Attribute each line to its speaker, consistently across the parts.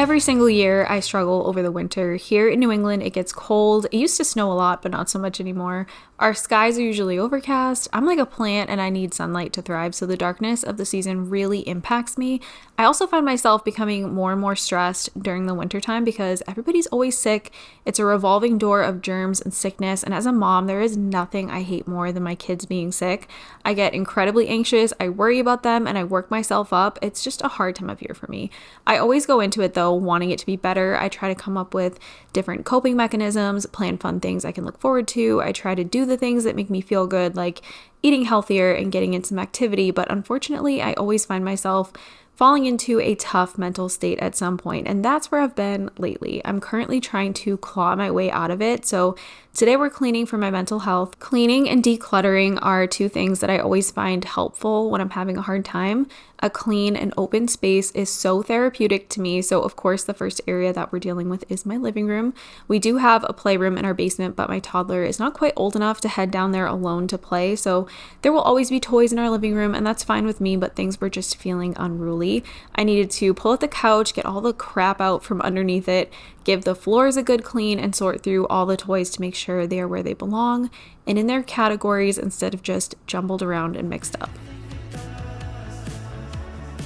Speaker 1: Every single year, I struggle over the winter. Here in New England, it gets cold. It used to snow a lot, but not so much anymore. Our skies are usually overcast. I'm like a plant and I need sunlight to thrive, so the darkness of the season really impacts me. I also find myself becoming more and more stressed during the wintertime because everybody's always sick. It's a revolving door of germs and sickness, and as a mom, there is nothing I hate more than my kids being sick. I get incredibly anxious, I worry about them, and I work myself up. It's just a hard time of year for me. I always go into it though, wanting it to be better. I try to come up with different coping mechanisms, plan fun things I can look forward to. I try to do the things that make me feel good, like eating healthier and getting in some activity. But unfortunately, I always find myself falling into a tough mental state at some point, and that's where I've been lately. I'm currently trying to claw my way out of it. So today we're cleaning for my mental health. Cleaning and decluttering are two things that I always find helpful when I'm having a hard time. A clean and open space is so therapeutic to me. So of course, the first area that we're dealing with is my living room. We do have a playroom in our basement, but my toddler is not quite old enough to head down there alone to play. So there will always be toys in our living room, and that's fine with me, but things were just feeling unruly. I needed to pull out the couch, get all the crap out from underneath it, give the floors a good clean, and sort through all the toys to make sure they are where they belong and in their categories instead of just jumbled around and mixed up.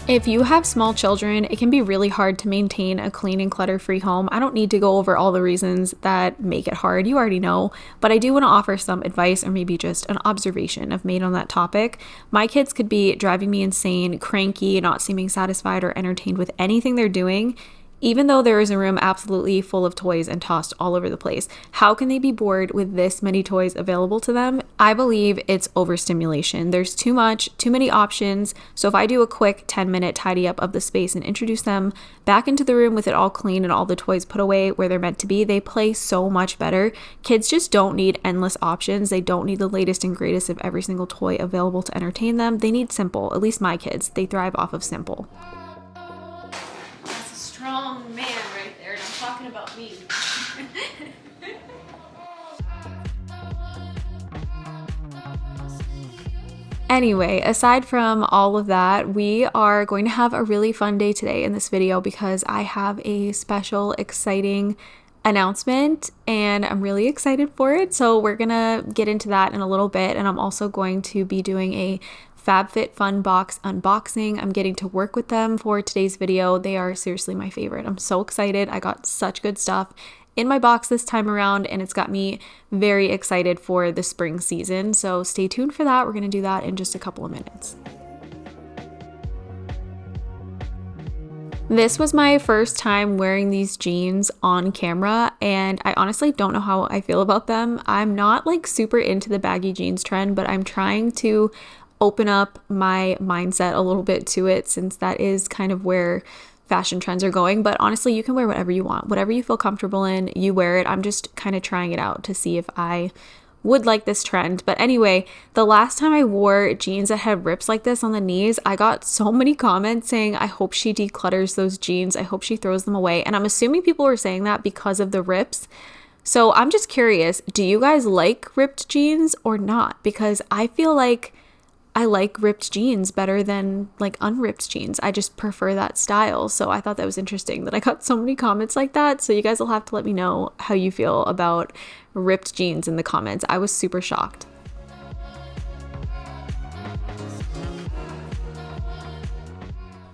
Speaker 1: If you have small children, it can be really hard to maintain a clean and clutter-free home. I don't need to go over all the reasons that make it hard. You already know, but I do want to offer some advice or maybe just an observation I've made on that topic. My kids could be driving me insane, cranky, not seeming satisfied or entertained with anything they're doing, even though there is a room absolutely full of toys and tossed all over the place. How can they be bored with this many toys available to them? I believe it's overstimulation. There's too many options. So if I do a quick 10-minute tidy up of the space and introduce them back into the room with it all clean and all the toys put away where they're meant to be, they play so much better. Kids just don't need endless options. They don't need the latest and greatest of every single toy available to entertain them. They need simple. At least my kids, they thrive off of simple.
Speaker 2: Strong man right there, and I'm talking about me.
Speaker 1: Anyway, aside from all of that, we are going to have a really fun day today in this video because I have a special, exciting announcement and I'm really excited for it. So we're gonna get into that in a little bit, and I'm also going to be doing a FabFitFun box unboxing. I'm getting to work with them for today's video. They are seriously my favorite. I'm so excited. I got such good stuff in my box this time around, and it's got me very excited for the spring season. So stay tuned for that. We're going to do that in just a couple of minutes. This was my first time wearing these jeans on camera, and I honestly don't know how I feel about them. I'm not like super into the baggy jeans trend, but I'm trying to open up my mindset a little bit to it since that is kind of where fashion trends are going. But honestly, you can wear whatever you want. Whatever you feel comfortable in, you wear it. I'm just kind of trying it out to see if I would like this trend. But anyway, the last time I wore jeans that had rips like this on the knees, I got so many comments saying, I hope she declutters those jeans. I hope she throws them away. And I'm assuming people were saying that because of the rips. So I'm just curious, do you guys like ripped jeans or not? Because I feel like I like ripped jeans better than like unripped jeans. I just prefer that style. So I thought that was interesting that I got so many comments like that. So you guys will have to let me know how you feel about ripped jeans in the comments. I was super shocked.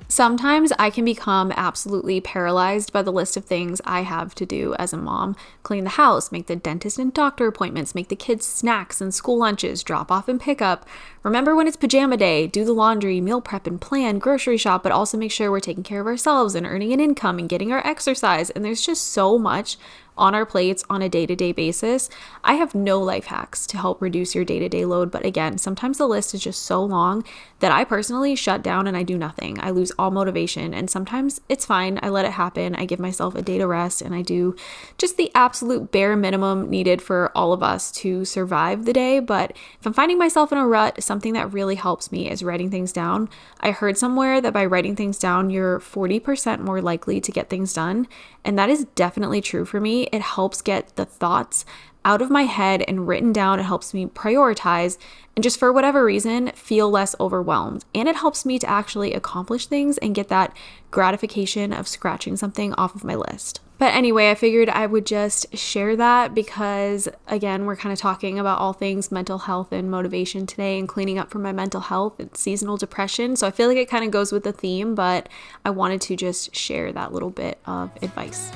Speaker 1: Sometimes I can become absolutely paralyzed by the list of things I have to do as a mom. Clean the house, make the dentist and doctor appointments, make the kids snacks and school lunches, drop off and pick up. Remember when it's pajama day, do the laundry, meal prep and plan, grocery shop, but also make sure we're taking care of ourselves and earning an income and getting our exercise. And there's just so much on our plates on a day-to-day basis. I have no life hacks to help reduce your day-to-day load, but again, sometimes the list is just so long that I personally shut down and I do nothing. I lose all motivation, and sometimes it's fine. I let it happen. I give myself a day to rest, and I do just the absolute bare minimum needed for all of us to survive the day. But if I'm finding myself in a rut, something that really helps me is writing things down. I heard somewhere that by writing things down, you're 40% more likely to get things done, and that is definitely true for me. it helps get the thoughts out of my head and written down. It helps me prioritize and just for whatever reason feel less overwhelmed. And it helps me to actually accomplish things and get that gratification of scratching something off of my list. But anyway, I figured I would just share that because, again, we're kind of talking about all things mental health and motivation today and cleaning up for my mental health and seasonal depression. So I feel like it kind of goes with the theme, but I wanted to just share that little bit of advice.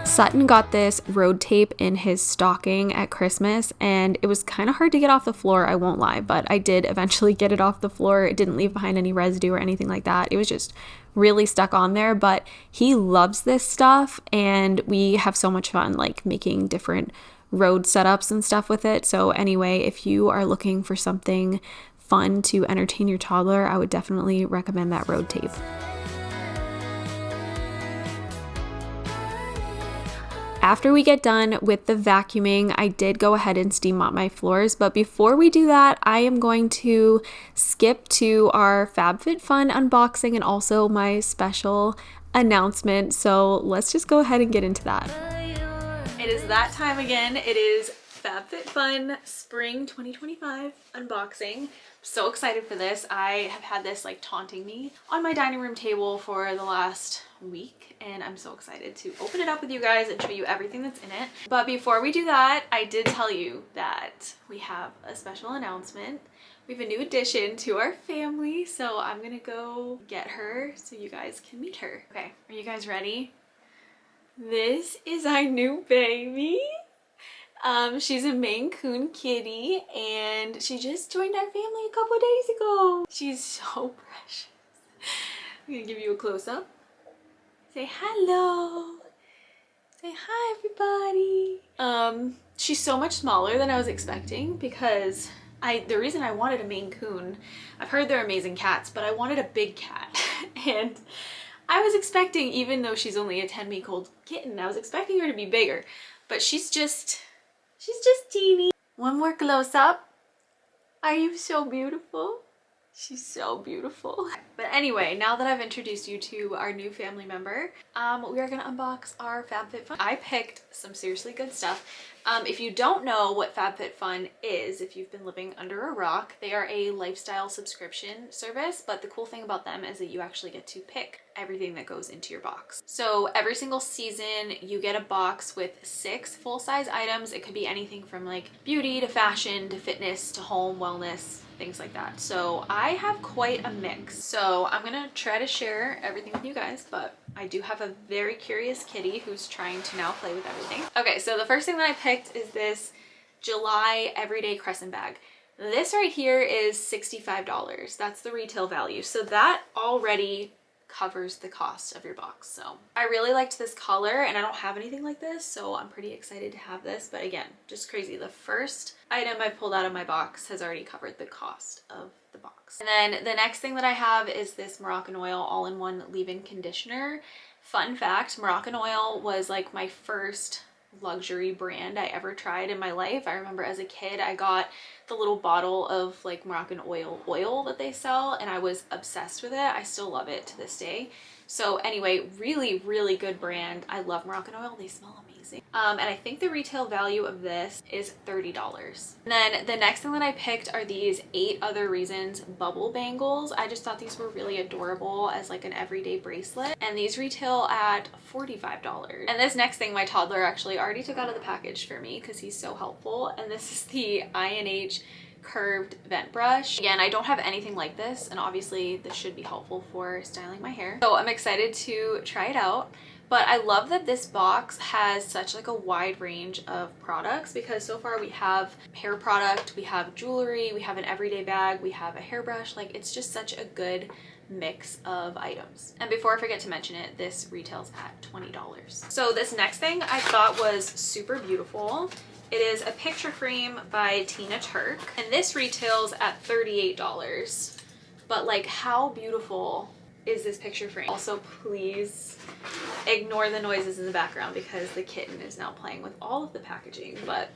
Speaker 1: Sutton got this road tape in his stocking at Christmas, and it was kind of hard to get off the floor, I won't lie, but I did eventually get it off the floor. It didn't leave behind any residue or anything like that. It was just really stuck on there, but he loves this stuff, and we have so much fun like making different road setups and stuff with it. So anyway, if you are looking for something fun to entertain your toddler, I would definitely recommend that road tape. After we get done with the vacuuming, I did go ahead and steam mop my floors, but before we do that, I am going to skip to our FabFitFun unboxing and also my special announcement. So let's just go ahead and get into that. It is that time again. It is FabFitFun Spring 2025 unboxing. So excited for this. I have had this like taunting me on my dining room table for the last week, and I'm so excited to open it up with you guys and show you everything that's in it. But before we do that, I did tell you that we have a special announcement. We have a new addition to our family, so I'm gonna go get her so you guys can meet her. Okay, are you guys ready? This is our new baby. She's a Maine Coon kitty, and she just joined our family a couple days ago. She's so precious. I'm gonna give you a close-up. Say hello. Say hi, everybody. She's so much smaller than I was expecting because the reason I wanted a Maine Coon, I've heard they're amazing cats, but I wanted a big cat. And I was expecting, even though she's only a 10-week-old kitten, I was expecting her to be bigger, but she's just teeny. One more close up. Are you so beautiful? She's so beautiful. But anyway, now that I've introduced you to our new family member, we are gonna unbox our FabFitFun. I picked some seriously good stuff. If you don't know what FabFitFun is, if you've been living under a rock, they are a lifestyle subscription service, but the cool thing about them is that you actually get to pick everything that goes into your box. So every single season you get a box with 6 full-size items. It could be anything from like beauty to fashion to fitness to home, wellness, things like that. So I have quite a mix. So I'm gonna try to share everything with you guys, but I do have a very curious kitty who's trying to now play with everything. Okay, so the first thing that I picked is this July Everyday Crescent Bag. This right here is $65. That's the retail value. So that already covers the cost of your box. So I really liked this color, and I don't have anything like this, so I'm pretty excited to have this. But again, just crazy. The first item I pulled out of my box has already covered the cost of the box. And then the next thing that I have is this Moroccan Oil all-in-one leave-in conditioner. Fun fact, Moroccan Oil was like my first luxury brand I ever tried in my life. I remember as a kid I got the little bottle of like Moroccan oil that they sell, and I was obsessed with it. I still love it to this day. So anyway, really good brand. I love Moroccan Oil. They smell amazing. And I think the retail value of this is $30. And then the next thing that I picked are these 8 Other Reasons bubble bangles. I just thought these were really adorable as like an everyday bracelet, and these retail at $45. And this next thing my toddler actually already took out of the package for me because he's so helpful, and this is the I&H curved vent brush. Again, I don't have anything like this, and obviously this should be helpful for styling my hair. So I'm excited to try it out. But I love that this box has such like a wide range of products, because so far we have hair product, we have jewelry, we have an everyday bag, we have a hairbrush. Like, it's just such a good mix of items. And before I forget to mention it, this retails at $20. So this next thing I thought was super beautiful. It is a picture frame by Tina Turk, and this retails at $38. But like, how beautiful is this picture frame? Also, please ignore the noises in the background because the kitten is now playing with all of the packaging. But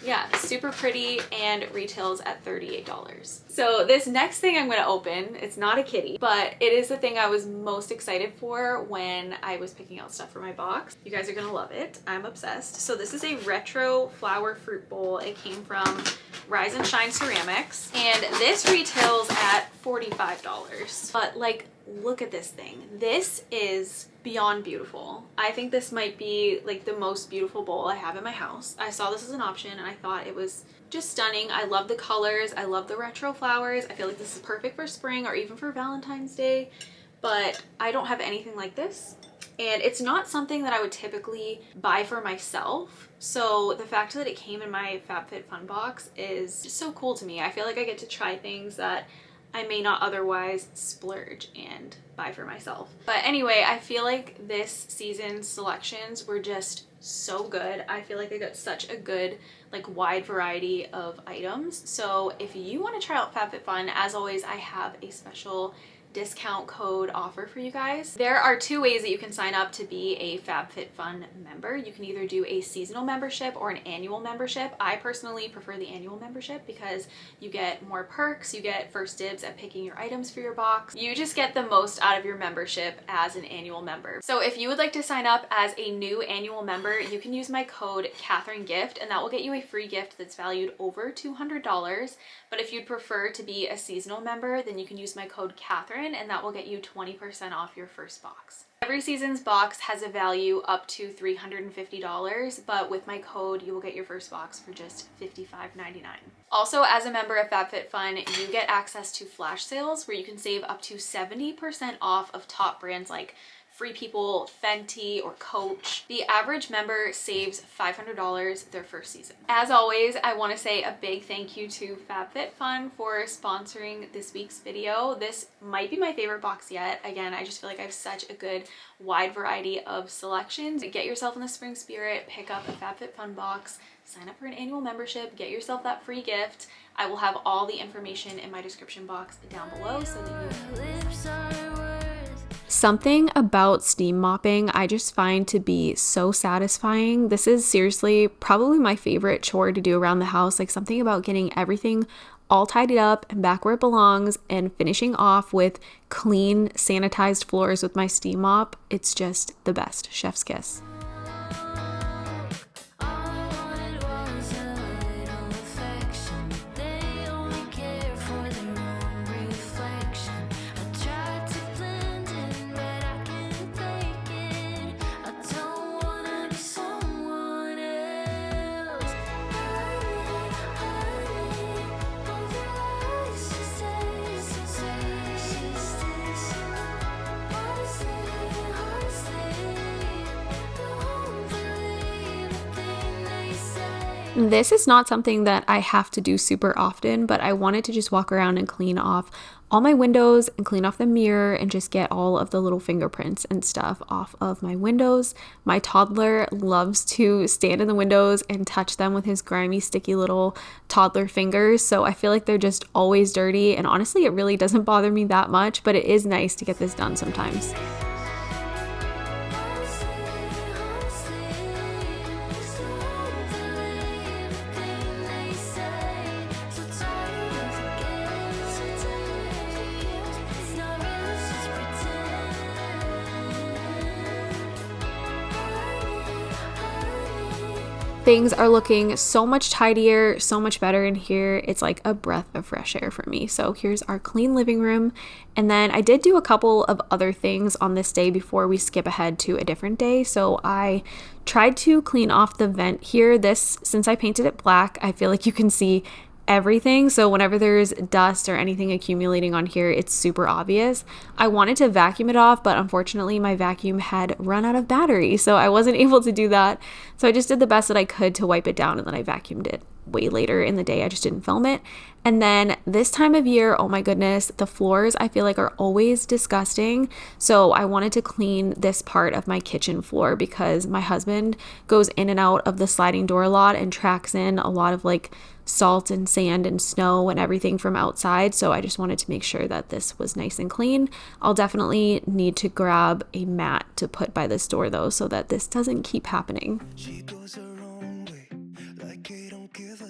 Speaker 1: Yeah, super pretty and retails at $38. So this next thing I'm gonna open, it's not a kitty, but it is the thing I was most excited for when I was picking out stuff for my box. You guys are gonna love it. I'm obsessed. So this is a retro flower fruit bowl. It came from Rise and Shine Ceramics, and this retails at $45. But like, look at this thing. This is beyond beautiful. I think this might be like the most beautiful bowl I have in my house. I saw this as an option and I thought it was just stunning. I love the colors. I love the retro flowers. I feel like this is perfect for spring or even for Valentine's Day, but I don't have anything like this. And it's not something that I would typically buy for myself. So the fact that it came in my FabFitFun box is just so cool to me. I feel like I get to try things that I may not otherwise splurge and buy for myself. But anyway, I feel like this season's selections were just so good. I feel like I got such a good, like, wide variety of items. So if you want to try out FabFitFun, as always, I have a special discount code offer for you guys. There are two ways that you can sign up to be a FabFitFun member. You can either do a seasonal membership or an annual membership. I personally prefer the annual membership because you get more perks, you get first dibs at picking your items for your box. You just get the most out of your membership as an annual member. So if you would like to sign up as a new annual member, you can use my code CatherineGift, and that will get you a free gift that's valued over $200. But if you'd prefer to be a seasonal member, then you can use my code Catherine, and that will get you 20% off your first box. Every season's box has a value up to $350, but with my code, you will get your first box for just $55.99. Also, as a member of FabFitFun, you get access to flash sales where you can save up to 70% off of top brands like Free People, Fenty, or Coach. The average member saves $500 their first season. As always, I want to say a big thank you to FabFitFun for sponsoring this week's video. This might be my favorite box yet. Again, I just feel like I have such a good wide variety of selections. Get yourself in the spring spirit, pick up a FabFitFun box, sign up for an annual membership, get yourself that free gift. I will have all the information in my description box down below so that you can. Something about steam mopping I just find to be so satisfying. This is seriously probably my favorite chore to do around the house. Like, something about getting everything all tidied up and back where it belongs and finishing off with clean, sanitized floors with my steam mop. It's just the best. Chef's kiss. This is not something that I have to do super often, but I wanted to just walk around and clean off all my windows and clean off the mirror and just get all of the little fingerprints and stuff off of my windows. My toddler loves to stand in the windows and touch them with his grimy, sticky little toddler fingers, so I feel like they're just always dirty, and honestly, it really doesn't bother me that much, but it is nice to get this done sometimes. Things are looking so much tidier, so much better in here. It's like a breath of fresh air for me. So here's our clean living room. And then I did do a couple of other things on this day before we skip ahead to a different day. So I tried to clean off the vent here. Since I painted it black, I feel like you can see everything. So whenever there's dust or anything accumulating on here, it's super obvious. I wanted to vacuum it off, but unfortunately my vacuum had run out of battery, so I wasn't able to do that. So I just did the best that I could to wipe it down, and then I vacuumed it way later in the day. I just didn't film it. And then this time of year, oh my goodness, the floors I feel like are always disgusting. So I wanted to clean this part of my kitchen floor because my husband goes in and out of the sliding door a lot and tracks in a lot of like salt and sand and snow and everything from outside. So I just wanted to make sure that this was nice and clean. I'll definitely need to grab a mat to put by this door though, so that this doesn't keep happening. She goes her own way, like I don't give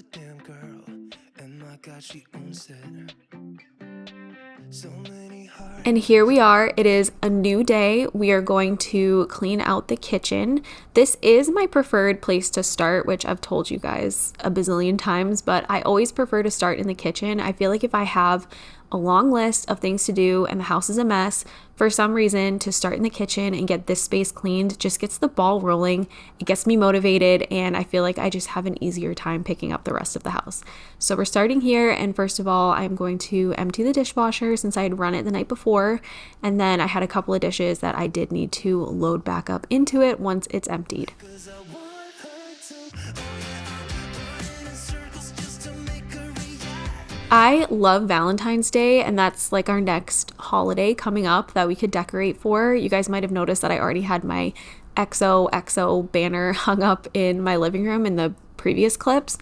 Speaker 1: And here we are. It is a new day. We are going to clean out the kitchen. This is my preferred place to start, which I've told you guys a bazillion times, but I always prefer to start in the kitchen. I feel like if I have a long list of things to do and the house is a mess, for some reason, to start in the kitchen and get this space cleaned just gets the ball rolling. It gets me motivated, and I feel like I just have an easier time picking up the rest of the house. So we're starting here, and first of all, I'm going to empty the dishwasher since I had run it the night before, and then I had a couple of dishes that I did need to load back up into it once it's emptied. I love Valentine's Day, and that's like our next holiday coming up that we could decorate for. You guys might have noticed that I already had my XOXO banner hung up in my living room in the previous clips.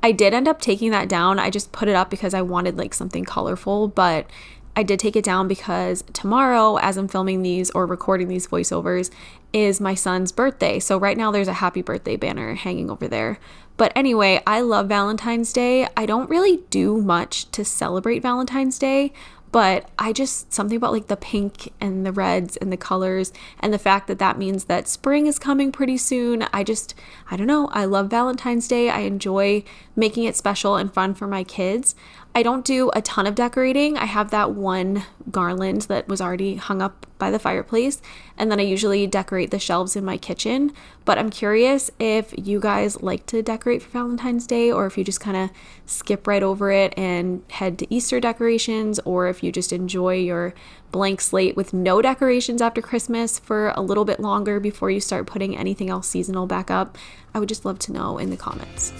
Speaker 1: I did end up taking that down. I just put it up because I wanted like something colorful, but I did take it down because tomorrow, as I'm filming these or recording these voiceovers, is my son's birthday. So right now there's a happy birthday banner hanging over there. But anyway, I love Valentine's Day. I don't really do much to celebrate Valentine's Day, but I just, something about like the pink and the reds and the colors and the fact that that means that spring is coming pretty soon. I don't know. I love Valentine's Day. I enjoy making it special and fun for my kids. I don't do a ton of decorating. I have that one garland that was already hung up by the fireplace, and then I usually decorate the shelves in my kitchen. But I'm curious if you guys like to decorate for Valentine's Day, or if you just kind of skip right over it and head to Easter decorations, or if you just enjoy your blank slate with no decorations after Christmas for a little bit longer before you start putting anything else seasonal back up. I would just love to know in the comments.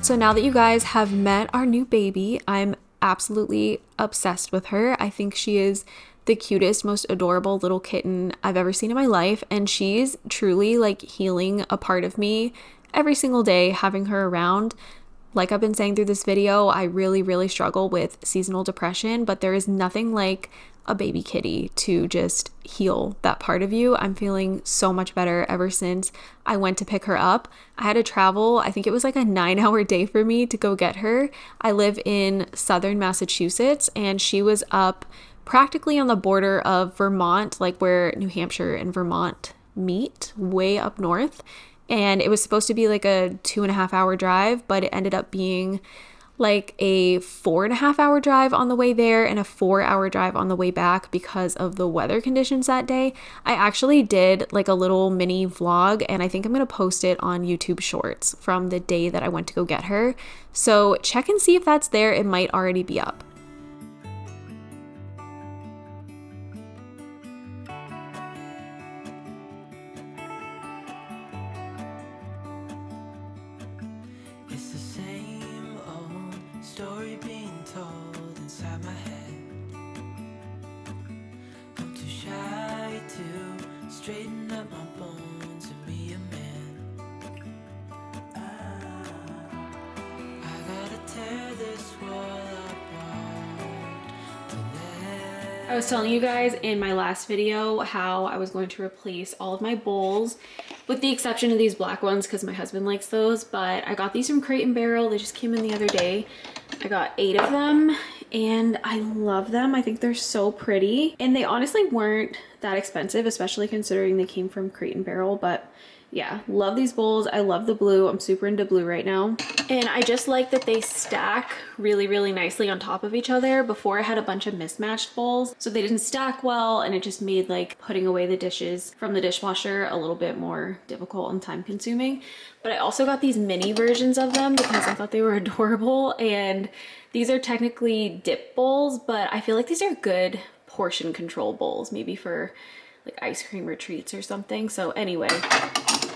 Speaker 1: So now that you guys have met our new baby, I'm absolutely obsessed with her. I think she is the cutest, most adorable little kitten I've ever seen in my life, and she's truly like healing a part of me every single day having her around. Like I've been saying through this video, I really struggle with seasonal depression, but there is nothing like a baby kitty to just heal that part of you. I'm feeling so much better ever since I went to pick her up. I had to travel, I think it was like a 9-hour day for me to go get her. I live in southern Massachusetts, and she was up practically on the border of Vermont, like where New Hampshire and Vermont meet, way up north. And it was supposed to be like a 2.5-hour drive, but it ended up being like a 4.5-hour drive on the way there and a 4-hour drive on the way back because of the weather conditions that day. I actually did like a little mini vlog, and I think I'm going to post it on YouTube Shorts from the day that I went to go get her. So check and see if that's there. It might already be up.
Speaker 3: It's the same old story being told inside my head. I'm too shy to straighten up my bones and be a man. I gotta tear this wall apart to let.
Speaker 1: I was telling you guys in my last video how I was going to replace all of my bowls, with the exception of these black ones because my husband likes those, but I got these from Crate & Barrel. They just came in the other day. I got 8 of them and I love them. I think they're so pretty, and they honestly weren't that expensive, especially considering they came from Crate & Barrel. But yeah, love these bowls. I love the blue. I'm super into blue right now. And I just like that they stack really nicely on top of each other. Before I had a bunch of mismatched bowls, so they didn't stack well, and it just made like putting away the dishes from the dishwasher a little bit more difficult and time consuming. But I also got these mini versions of them because I thought they were adorable, and these are technically dip bowls, but I feel like these are good portion control bowls, maybe for like ice cream or treats or something. So anyway,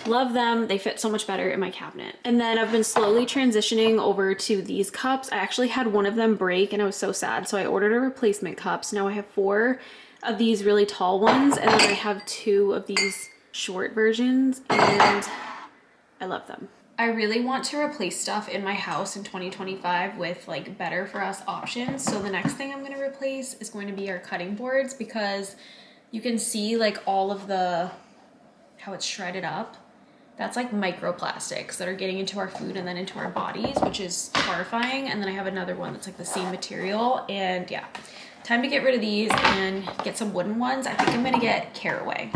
Speaker 1: love them. They fit so much better in my cabinet. And then I've been slowly transitioning over to these cups. I actually had one of them break and I was so sad, so I ordered a replacement cup. So now I have 4 of these really tall ones, and then I have 2 of these short versions, and I love them. I really want to replace stuff in my house in 2025 with like better for us options. So the next thing I'm going to replace is going to be our cutting boards, because you can see like all of the, how it's shredded up. That's like microplastics that are getting into our food and then into our bodies, which is horrifying. And then I have another one that's like the same material. And yeah, time to get rid of these and get some wooden ones. I think I'm gonna get caraway.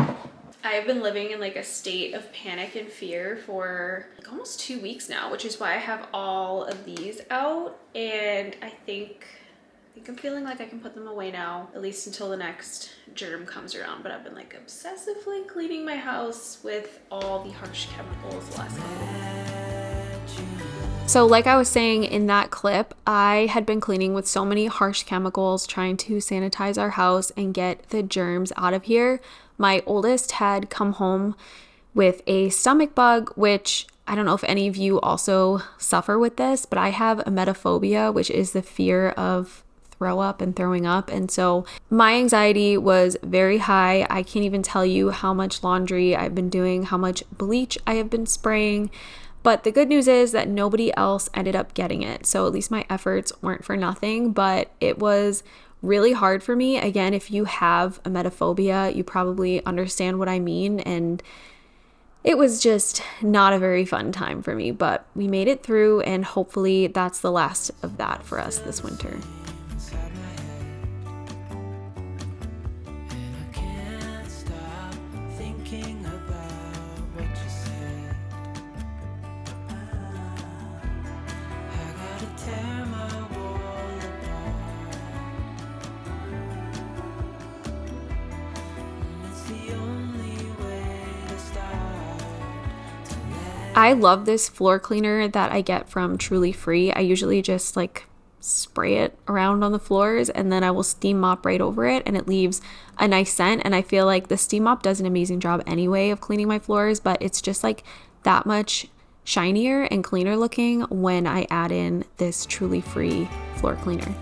Speaker 1: I have been living in like a state of panic and fear for like almost 2 weeks now, which is why I have all of these out. And I think I'm feeling like I can put them away now, at least until the next germ comes around. But I've been like obsessively cleaning my house with all the harsh chemicals the last couple of weeks. So like I was saying in that clip, I had been cleaning with so many harsh chemicals, trying to sanitize our house and get the germs out of here. My oldest had come home with a stomach bug, which I don't know if any of you also suffer with this, but I have emetophobia, which is the fear of throw up and throwing up. And so my anxiety was very high. I can't even tell you how much laundry I've been doing, how much bleach I have been spraying. But the good news is that nobody else ended up getting it. So at least my efforts weren't for nothing, but it was really hard for me. Again, if you have emetophobia, you probably understand what I mean. And it was just not a very fun time for me, but we made it through, and hopefully that's the last of that for us this winter. I love this floor cleaner that I get from Truly Free. I usually just like spray it around on the floors and then I will steam mop right over it, and it leaves a nice scent. And I feel like the steam mop does an amazing job anyway of cleaning my floors, but it's just like that much shinier and cleaner looking when I add in this Truly Free floor cleaner.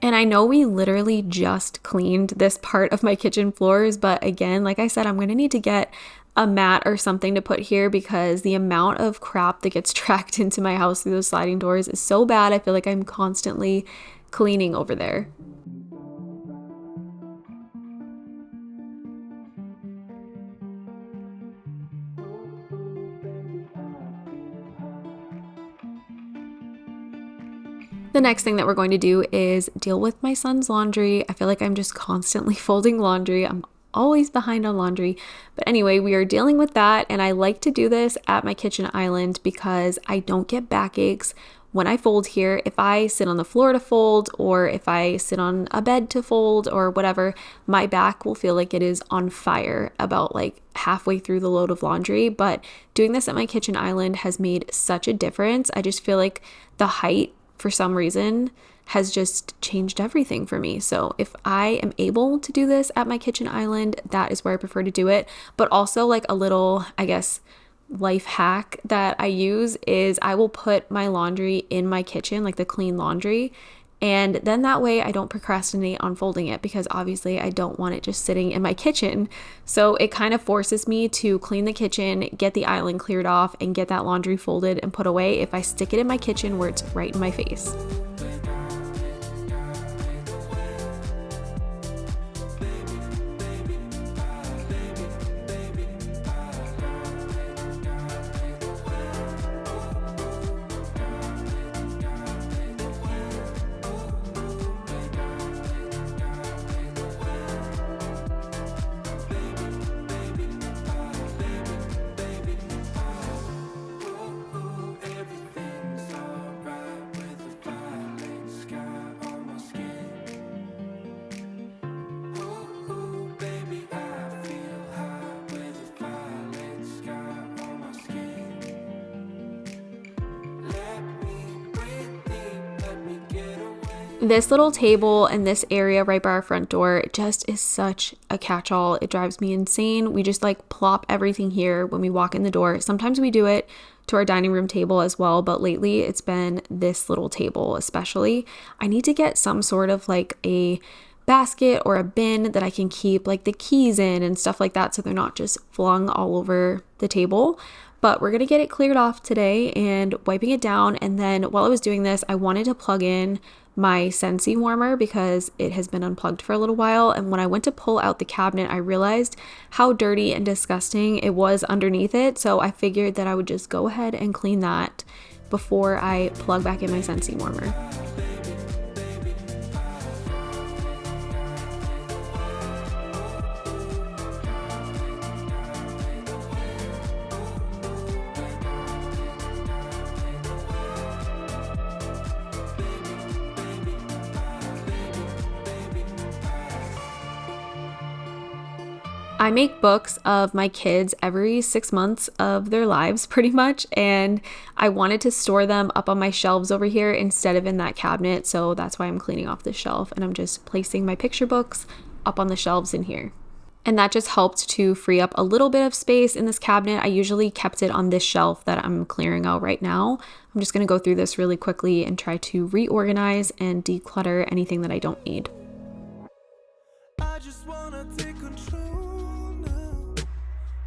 Speaker 1: And I know we literally just cleaned this part of my kitchen floors, but again, like I said, I'm going to need to get a mat or something to put here because the amount of crap that gets tracked into my house through those sliding doors is so bad. I feel like I'm constantly cleaning over there. The next thing that we're going to do is deal with my son's laundry. I feel like I'm just constantly folding laundry. I'm always behind on laundry. But anyway, we are dealing with that. And I like to do this at my kitchen island because I don't get backaches when I fold here. If I sit on the floor to fold, or if I sit on a bed to fold or whatever, my back will feel like it is on fire about like halfway through the load of laundry. But doing this at my kitchen island has made such a difference. I just feel like the height for some reason has just changed everything for me. So if I am able to do this at my kitchen island, that is where I prefer to do it. But also like a little, I guess, life hack that I use is I will put my laundry in my kitchen, like the clean laundry. And then that way I don't procrastinate on folding it, because obviously I don't want it just sitting in my kitchen. So it kind of forces me to clean the kitchen, get the island cleared off, and get that laundry folded and put away if I stick it in my kitchen where it's right in my face. This little table and this area right by our front door just is such a catch-all. It drives me insane. We just like plop everything here when we walk in the door. Sometimes we do it to our dining room table as well, but lately it's been this little table especially. I need to get some sort of like a basket or a bin that I can keep like the keys in and stuff like that, so they're not just flung all over the table. But we're going to get it cleared off today and wiping it down. And then while I was doing this, I wanted to plug in my Scentsy warmer because it has been unplugged for a little while. And when I went to pull out the cabinet, I realized how dirty and disgusting it was underneath it. So I figured that I would just go ahead and clean that before I plug back in my Scentsy warmer. I make books of my kids every 6 months of their lives, pretty much, and I wanted to store them up on my shelves over here instead of in that cabinet, so that's why I'm cleaning off the shelf and I'm just placing my picture books up on the shelves in here. And that just helped to free up a little bit of space in this cabinet. I usually kept it on this shelf that I'm clearing out right now. I'm just going to go through this really quickly and try to reorganize and declutter anything that I don't need.
Speaker 3: I just wanna take control now.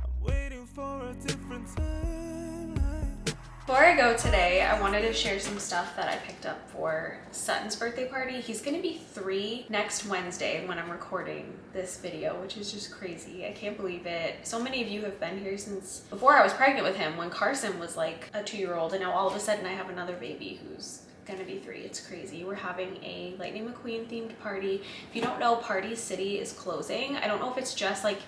Speaker 3: I'm waiting for a different timeline.
Speaker 2: Before I go today, I wanted to share some stuff that I picked up for Sutton's birthday party. He's gonna be 3 next Wednesday when I'm recording this video, which is just crazy. I can't believe it. So many of you have been here since before I was pregnant with him, when Carson was like a 2-year-old, and now all of a sudden I have another baby who's gonna be 3. It's crazy. We're having a Lightning McQueen themed party. If you don't know, Party City is closing. I don't know if it's just like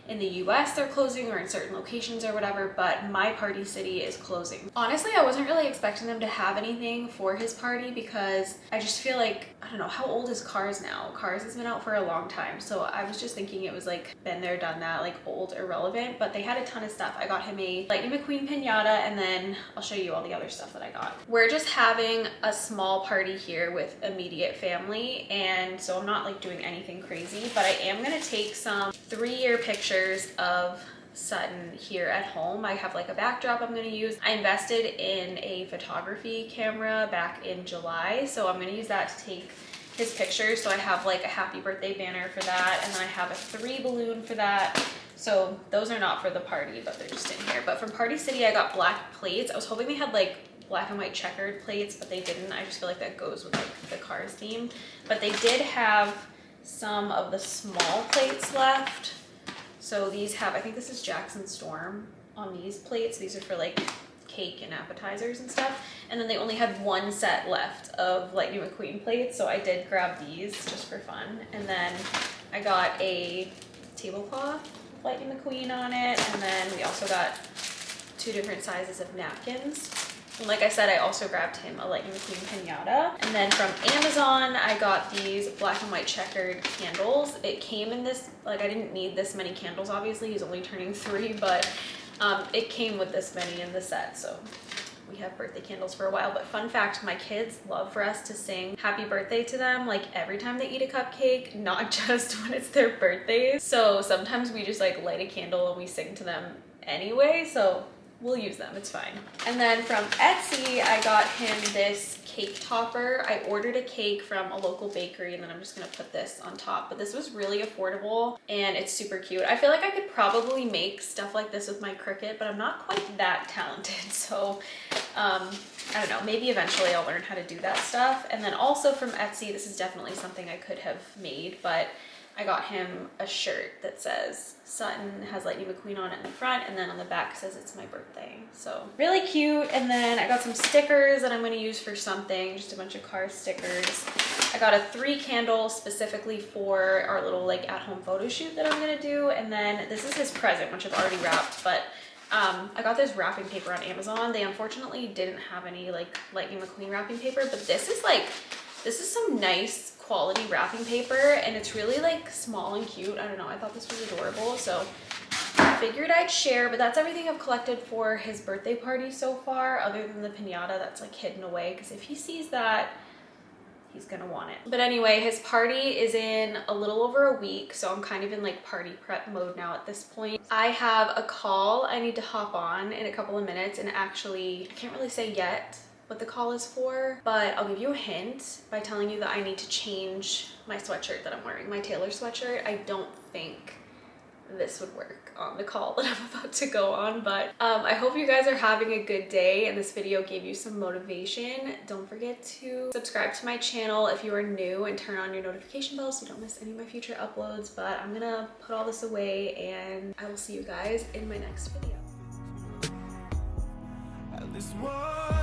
Speaker 2: in the US they're closing or in certain locations or whatever, but my Party City is closing. Honestly, I wasn't really expecting them to have anything for his party because I just feel like, I don't know, how old is Cars now? Cars has been out for a long time, so I was just thinking it was like been there, done that, like old, irrelevant, but they had a ton of stuff. I got him a Lightning McQueen pinata, and then I'll show you all the other stuff that I got. We're just having a small party here with immediate family, and so I'm not like doing anything crazy, but I am gonna take some 3-year pictures of Sutton here at home. I have like a backdrop I'm going to use. I invested in a photography camera back in July, so I'm going to use that to take his pictures. So I have like a happy birthday banner for that, and then I have a 3 balloon for that. So those are not for the party, but they're just in here. But from Party City, I got black plates. I was hoping they had like black and white checkered plates, but they didn't. I just feel like that goes with like the Cars theme. But they did have some of the small plates left. So these have, I think this is Jackson Storm on these plates. These are for like cake and appetizers and stuff. And then they only had 1 set left of Lightning McQueen plates, so I did grab these just for fun. And then I got a tablecloth with Lightning McQueen on it, and then we also got 2 different sizes of napkins. And like I said, I also grabbed him a Lightning McQueen pinata. And then from Amazon, I got these black and white checkered candles. It came in this, like I didn't need this many candles, obviously. He's only turning 3, but it came with this many in the set. So we have birthday candles for a while. But fun fact, my kids love for us to sing happy birthday to them like every time they eat a cupcake, not just when it's their birthdays. So sometimes we just like light a candle and we sing to them anyway. So we'll use them, it's fine. And then from Etsy, I got him this cake topper. I ordered a cake from a local bakery, and then I'm just gonna put this on top. But this was really affordable and it's super cute. I feel like I could probably make stuff like this with my Cricut, but I'm not quite that talented. So I don't know, maybe eventually I'll learn how to do that stuff. And then also from Etsy, this is definitely something I could have made, but I got him a shirt that says Sutton, has Lightning McQueen on it in the front, and then on the back says it's my birthday. So really cute. And then I got some stickers that I'm going to use for something, just a bunch of car stickers. I got a 3 candle specifically for our little like at-home photo shoot that I'm going to do. And then this is his present, which I've already wrapped, but I got this wrapping paper on Amazon. They unfortunately didn't have any like Lightning McQueen wrapping paper, but this is some nice quality wrapping paper, and it's really like small and cute. I don't know, I thought this was adorable, so I figured I'd share. But that's everything I've collected for his birthday party so far, other than the pinata that's like hidden away, because if he sees that, he's gonna want it. But anyway, his party is in a little over a week, so I'm kind of in like party prep mode now at this point. I have a call I need to hop on in a couple of minutes, and actually I can't really say yet what the call is for, but I'll give you a hint by telling you that I need to change my sweatshirt that I'm wearing, my Taylor sweatshirt. I don't think this would work on the call that I'm about to go on. But I hope you guys are having a good day and this video gave you some motivation. Don't forget to subscribe to my channel if you are new and turn on your notification bell so you don't miss any of my future uploads. But I'm gonna put all this away and I will see you guys in my next video.
Speaker 3: At least one